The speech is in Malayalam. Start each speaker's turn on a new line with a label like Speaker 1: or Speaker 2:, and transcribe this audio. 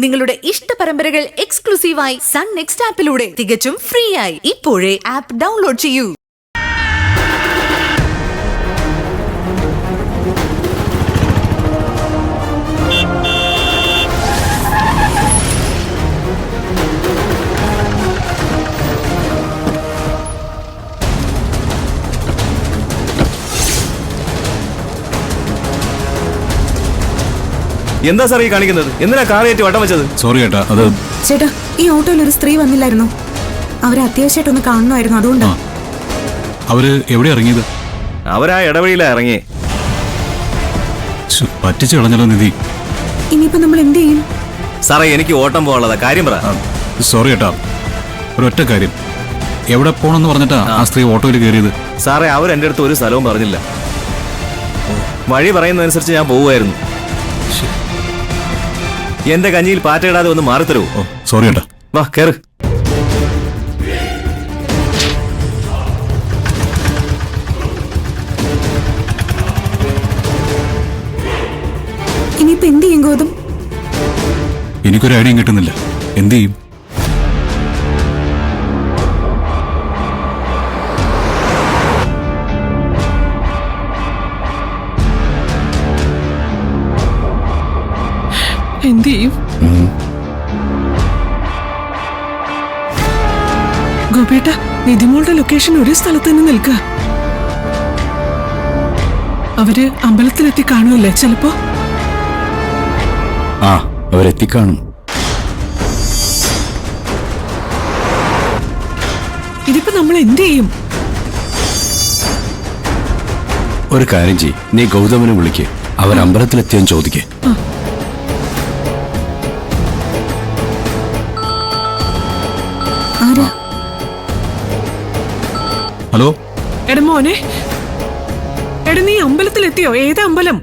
Speaker 1: നിങ്ങളുടെ ഇഷ്ട പരമ്പരകൾ എക്സ്ക്ലൂസീവായി സൺ നെക്സ്റ്റ് ആപ്പിലൂടെ തികച്ചും ഫ്രീ ആയി ഇപ്പോഴേ ആപ്പ് ഡൗൺലോഡ് ചെയ്യൂ.
Speaker 2: എന്താ സാർ ഈ കാണിക്കുന്നത്? എന്തിനാ കാർ കയറ്റി വട്ടം വെച്ചത്?
Speaker 3: സോറി ചേട്ടാ, അത്
Speaker 4: ചേട്ടാ, ഈ ഓട്ടോയിൽ ഒരു സ്ത്രീ വന്നില്ലായിരുന്നു. അവരെ അത്യാവശ്യമായിട്ടൊന്ന് കാണണമായിരുന്നു, അതുകൊണ്ടാ.
Speaker 3: അവര് എവിടെ ഇറങ്ങിയത്?
Speaker 2: അവരാ ഇടവഴിയിലാ ഇറങ്ങിയേ.
Speaker 3: പറ്റിച്ചു കളഞ്ഞല്ലോ നിധി.
Speaker 4: ഇനിയിപ്പോ നമ്മൾ എന്ത് ചെയ്യും?
Speaker 2: സാറേ, എനിക്ക് ഓട്ടം പോകാനുള്ളതാ. കാര്യം പറ.
Speaker 3: സോറി ചേട്ടാ, ഒരൊറ്റ കാര്യം. എവിടെ പോണെന്ന് പറഞ്ഞിട്ടാ ആ സ്ത്രീ ഓട്ടോയിൽ കയറിയത്?
Speaker 2: സാറേ, അവരെന്റെ അടുത്ത് ഒരു സ്ഥലവും പറഞ്ഞില്ല. വഴി പറയുന്നതനുസരിച്ച് ഞാൻ പോവുമായിരുന്നു. എന്റെ കഞ്ഞിയിൽ പാറ്റയിടാതെ ഒന്ന് മാറിത്തരൂ.
Speaker 3: സോറി ചേട്ടാ.
Speaker 2: വാ, കേറ്.
Speaker 4: ഇനിയിപ്പോ എന്ത് ചെയ്യും ഗൗതം?
Speaker 3: എനിക്കൊരു ഐഡിയയും കിട്ടുന്നില്ല. എന്ത് ചെയ്യും?
Speaker 5: എന്ത് ചെയ്യും? ഗോപേട്ട, നിധിമോളുടെ ലൊക്കേഷൻ ഒരു സ്ഥലത്ത് തന്നെ നിൽക്കുക. അവര് അമ്പലത്തിലെത്തി കാണുമല്ലേ ചിലപ്പോ?
Speaker 6: ആ, അവരെത്തിക്കാണും.
Speaker 5: ഇതിപ്പോ നമ്മൾ എന്ത് ചെയ്യും?
Speaker 6: ഒരു കാര്യം ചെയ്യ്, നീ ഗൗതമനെ വിളിക്ക്. അവർ അമ്പലത്തിലെത്തിയെന്ന് ചോദിക്കേ.
Speaker 3: ഹലോ
Speaker 5: എടാ മോനെ, എടാ നീ അമ്പലത്തിലെത്തിയോ? ഏതാ അമ്പലം?